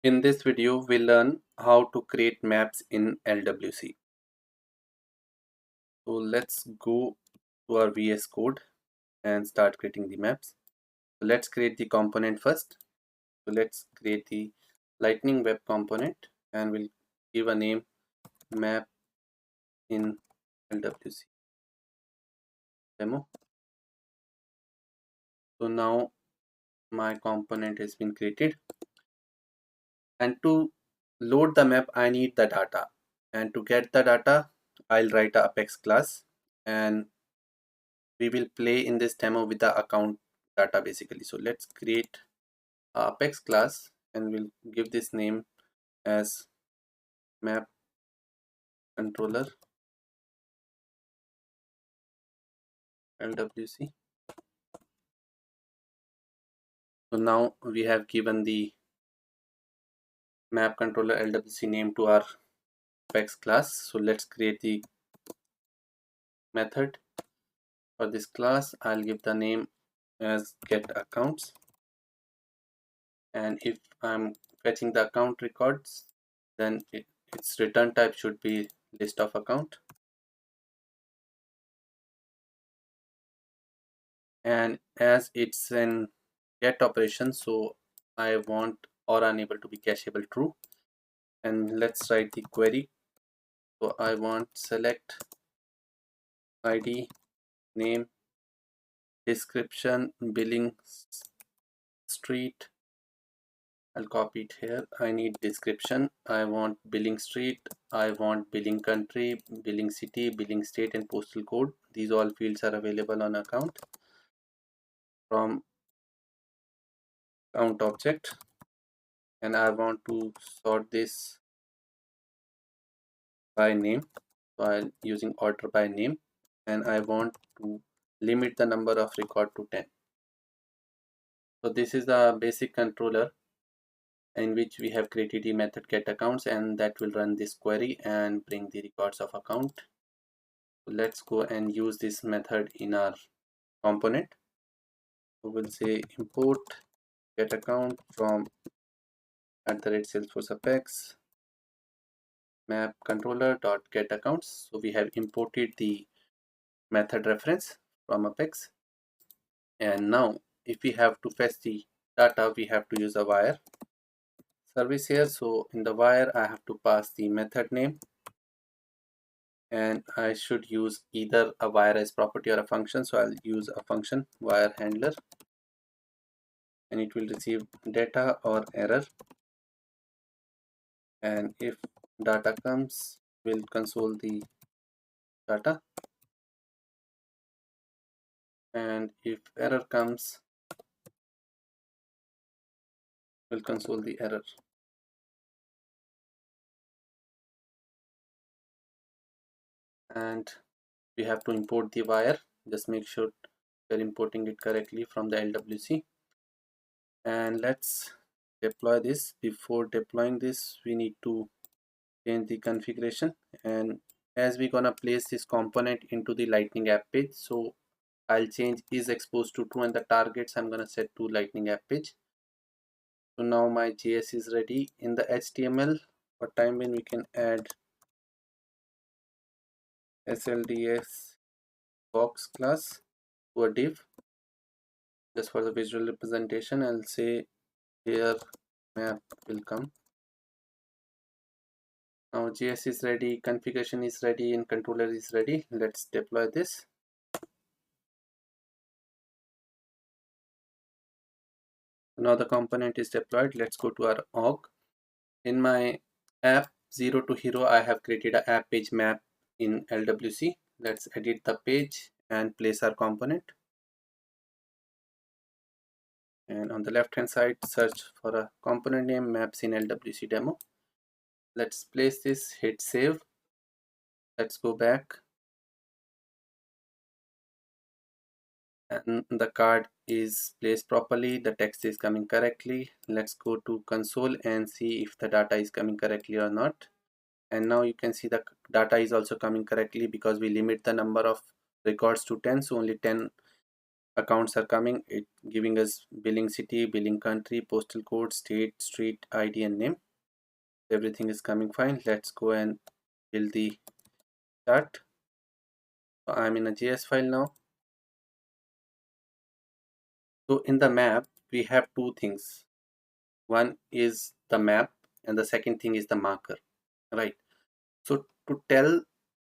In this video, we'll learn how to create maps in LWC. So let's go to our VS Code and start creating the maps. So let's create the component first. So let's create the Lightning Web component and we'll give a name map in LWC demo. So now my component has been created, and to load the map I need the data, and to get the data I'll write a Apex class, and we will play in this demo with the account data basically. So let's create a Apex class and we'll give this name as map controller LWC. So now we have given the map controller LWC name to our Apex class. So let's create the method for this class. I'll give the name as get accounts, and if I'm fetching the account records, then its return type should be list of account. And as it's an get operation, so I want or unable to be cacheable true. And let's write the query. So I want select ID, name, description, billing street. I'll copy it here. I need description. I want billing street. I want billing country, billing city, billing state, and postal code. These all fields are available on account from count object. And I want to sort this by name. So I'm using order by name, and I want to limit the number of record to 10. So this is the basic controller in which we have created the method get accounts, and that will run this query and bring the records of account. So let's go and use this method in our component. So we'll say import get account from @Salesforce Apex map controller dot get accounts. So we have imported the method reference from Apex, and now if we have to fetch the data, we have to use a wire service here. So in the wire I have to pass the method name, and I should use either a wire as property or a function. So I'll use a function wire handler, and it will receive data or error, and if data comes, we'll console the data, and if error comes, we'll console the error. And we have to import the wire. Just make sure you're importing it correctly from the LWC, and let's deploy this. Before deploying this, we need to change the configuration, and as we're gonna place this component into the Lightning app page, so I'll change is exposed to true, and the targets I'm gonna set to Lightning app page. So now my JS is ready. In the HTML, for time being we can add SLDS box class to a div just for the visual representation. I'll say here map will come. Now JS is ready, configuration is ready, and controller is ready. Let's deploy this. Now the component is deployed. Let's go to our org. In my app 0 to hero, I have created an app page map in LWC. Let's edit the page and place our component. And on the left hand side, search for a component name maps in LWC demo. Let's place this, hit save. Let's go back, and the card is placed properly, the text is coming correctly. Let's go to console and see if the data is coming correctly or not. And now you can see the data is also coming correctly because we limit the number of records to 10, so only 10 accounts are coming. It giving us billing city, billing country, postal code, state, street, ID and name. Everything is coming fine. Let's go and build the chart. So I'm in a JS file now. So in the map we have two things. One is the map and the second thing is the marker, right? So to tell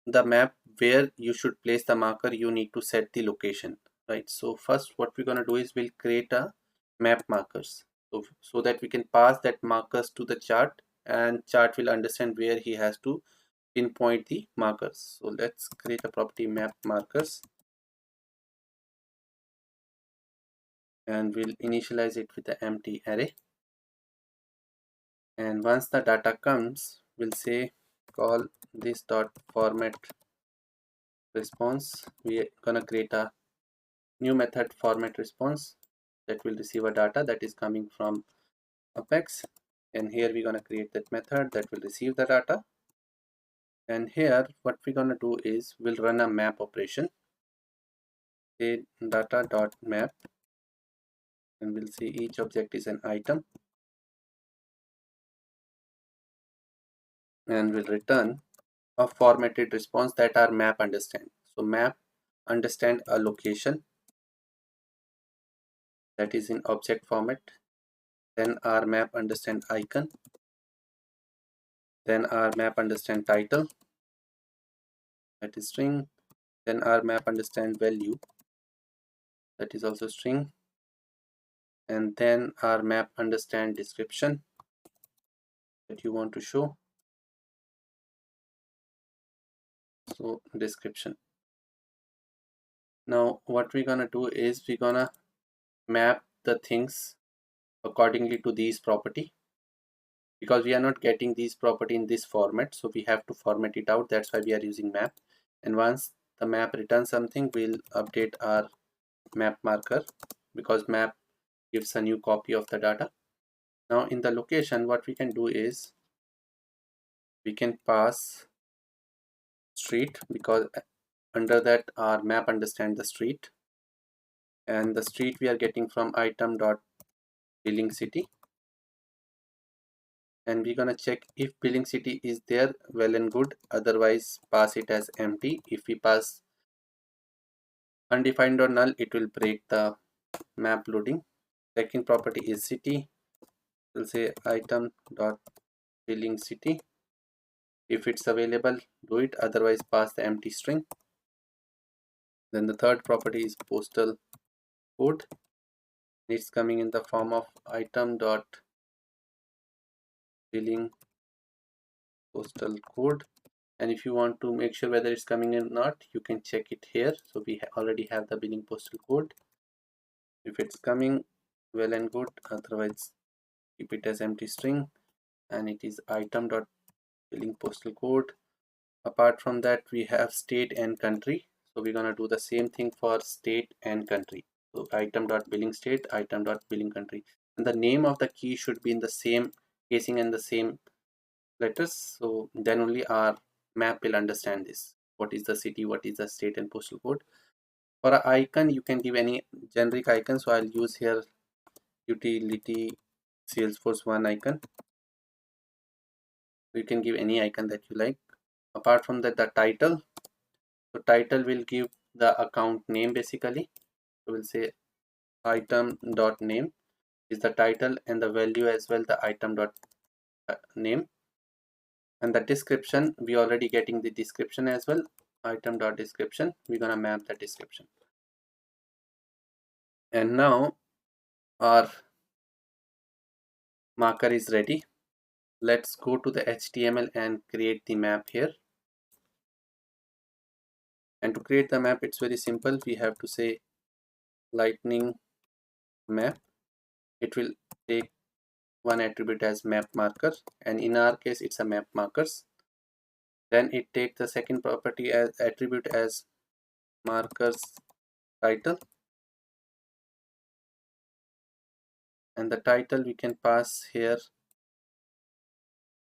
the map where you should place the marker, you need to set the location, right? So first what we're going to do is we'll create a map markers, so that we can pass that markers to the chart and chart will understand where he has to pinpoint the markers. So let's create a property map markers and we'll initialize it with the empty array. And once the data comes, we'll say call this dot format response. We're gonna create a new method format response that will receive a data that is coming from Apex, and here we're gonna create that method that will receive the data. And here what we're gonna do is we'll run a map operation, say data dot map, and we'll see each object is an item, and we'll return a formatted response that our map understand. So map understand a location that is in object format, then our map understand icon, then our map understand title, that is string, then our map understand value, that is also string, and then our map understand description that you want to show, so description. Now what we're gonna do is we're gonna map the things accordingly to these property, because we are not getting these property in this format, so we have to format it out. That's why we are using map. And once the map returns something, we'll update our map marker, because map gives a new copy of the data. Now in the location what we can do is we can pass street, because under that our map understand the street, and the street we are getting from item dot billing city, and we're gonna check if billing city is there, well and good, otherwise pass it as empty. If we pass undefined or null, it will break the map loading. Second property is city. We'll say item dot billing city. If it's available, do it, otherwise pass the empty string. Then the third property is postal code. It's coming in the form of item dot billing postal code, and if you want to make sure whether it's coming in or not, you can check it here. So we already have the billing postal code. If it's coming, well and good, otherwise keep it as empty string, and it is item dot billing postal code. Apart from that, we have state and country, so we're gonna do the same thing for state and country. So item dot billing state, item dot billing country, and the name of the key should be in the same casing and the same letters, so then only our map will understand this, what is the city, what is the state and postal code. For an icon you can give any generic icon, so I'll use here utility Salesforce one icon. You can give any icon that you like. Apart from that, the title, so title will give the account name basically. So we'll say item dot name is the title, and the value as well, the item dot name. And the description, we already getting the description as well, item dot description. We're gonna map the description. And now our marker is ready. Let's go to the HTML and create the map here. And to create the map, it's very simple. We have to say lightning map. It will take one attribute as map marker, and in our case it's a map markers. Then it takes the second property as attribute as markers title, and the title we can pass here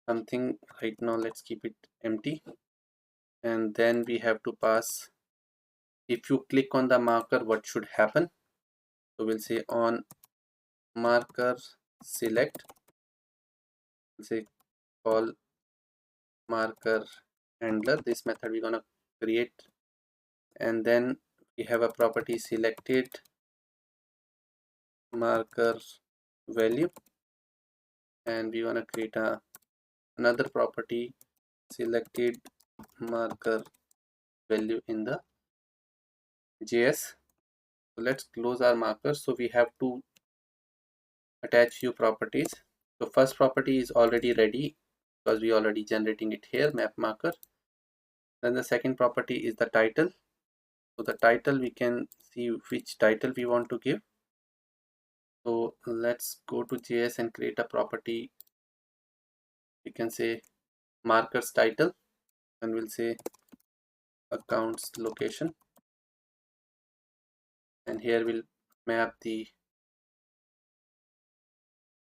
something. Right now let's keep it empty, and then we have to pass if you click on the marker, what should happen? So we'll say on marker select, we'll say call marker handler. This method we're gonna create, and then we have a property selected marker value, and we want to create another property selected marker value in the JS. So let's close our markers. So we have to attach few properties. So first property is already ready because we already generating it here, map marker. Then the second property is the title. So the title, we can see which title we want to give. So let's go to JS and create a property. We can say markers title, and we'll say accounts location, and here we'll map the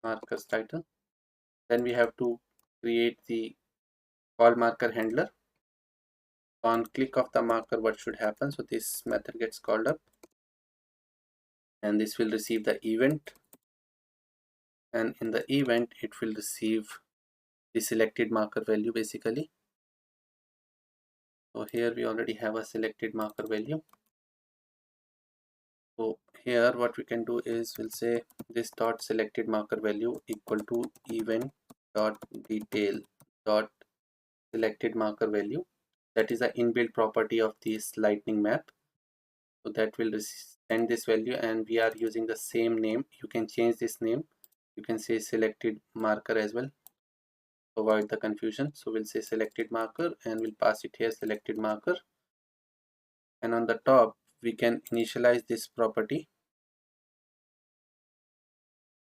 markers title. Then we have to create the call marker handler. On click of the marker, what should happen? So this method gets called up, and this will receive the event, and in the event it will receive the selected marker value basically. So here we already have a selected marker value. So here what we can do is we'll say this dot selected marker value equal to event dot detail dot selected marker value. That is the inbuilt property of this lightning map. So that will send this value, and we are using the same name. You can change this name. You can say selected marker as well to avoid the confusion. So we'll say selected marker, and we'll pass it here selected marker. And on the top we can initialize this property,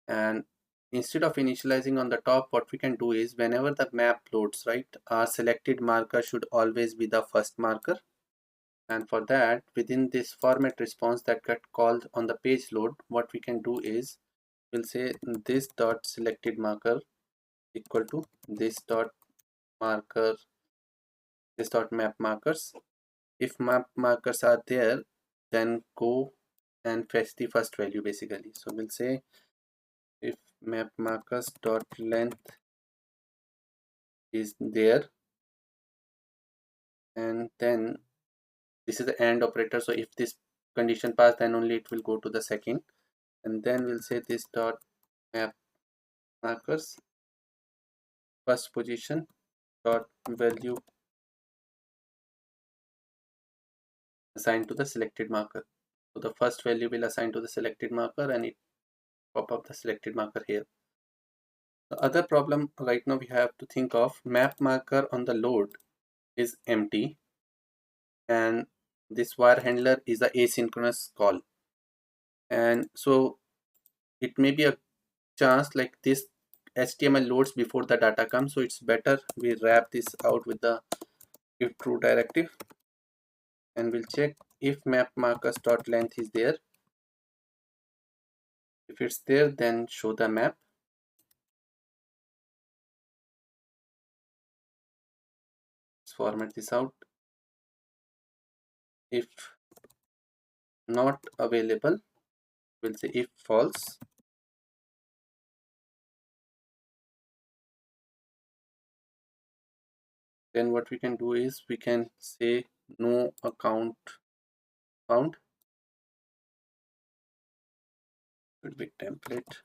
and instead of initializing on the top, what we can do is whenever the map loads, right, our selected marker should always be the first marker. And for that, within this format response that got called on the page load, what we can do is we'll say this dot selected marker equal to this dot marker, this dot map markers. If map markers are there, then go and fetch the first value basically. So we'll say if map markers dot length is there, and then this is the AND operator. So if this condition pass, then only it will go to the second, and then we'll say this dot map markers first position dot value assigned to the selected marker. So the first value will assign to the selected marker, and it pop up the selected marker here. The other problem right now we have to think of, map marker on the load is empty, and this wire handler is a asynchronous call, and so it may be a chance like this HTML loads before the data comes. So it's better we wrap this out with the if true directive, and we'll check if map markers dot length is there. If it's there, then show the map. Let's format this out. If not available, we'll say if false. Then what we can do is we can say no account found. Could be template.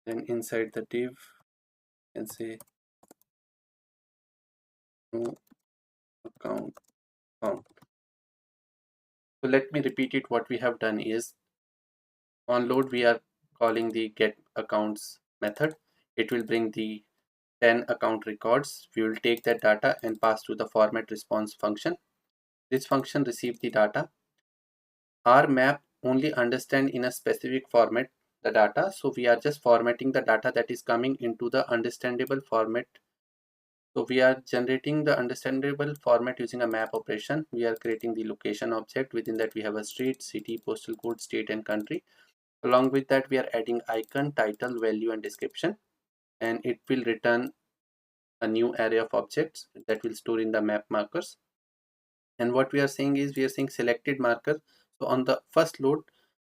Then inside the div, you can say no account found. So let me repeat it. What we have done is on load we are calling the get accounts method. It will bring the 10 account records. We will take that data and pass to the format response function. This function receives the data. Our map only understand in a specific format the data, so we are just formatting the data that is coming into the understandable format. So we are generating the understandable format using a map operation. We are creating the location object. Within that we have a street, city, postal code, state and country. Along with that we are adding icon, title, value and description, and it will return a new array of objects that will store in the map markers. And what we are saying is we are saying selected marker. So on the first load,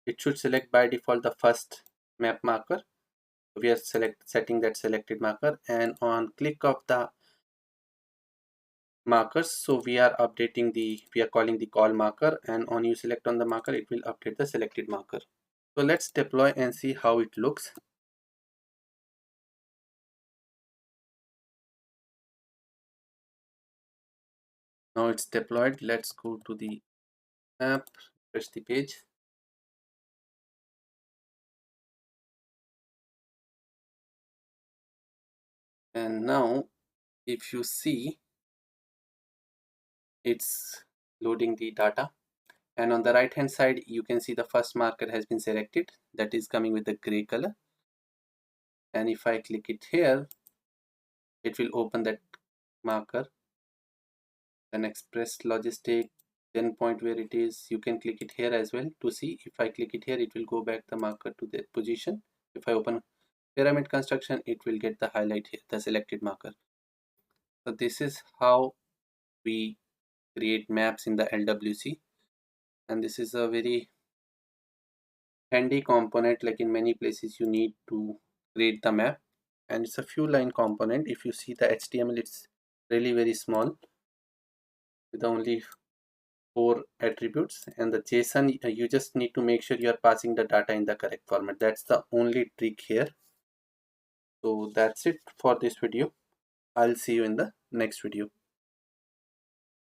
it should select by default the first map marker. We are setting that selected marker, and on click of the markers, so we are calling the call marker, and on you select on the marker, it will update the selected marker. So let's deploy and see how it looks. Now it's deployed. Let's go to the app, refresh the page. And now if you see, it's loading the data, and on the right hand side you can see the first marker has been selected, that is coming with the gray color. And if I click it here, it will open that marker, then express logistic, then point where it is. You can click it here as well to see. If I click it here, it will go back the marker to that position. If I open pyramid construction, it will get the highlight here, the selected marker. So this is how we create maps in the LWC, and this is a very handy component. Like in many places you need to create the map, and it's a few line component. If you see the HTML, it's really very small with only 4 attributes, and the JSON, you just need to make sure you are passing the data in the correct format. That's the only trick here. So that's it for this video. I'll see you in the next video.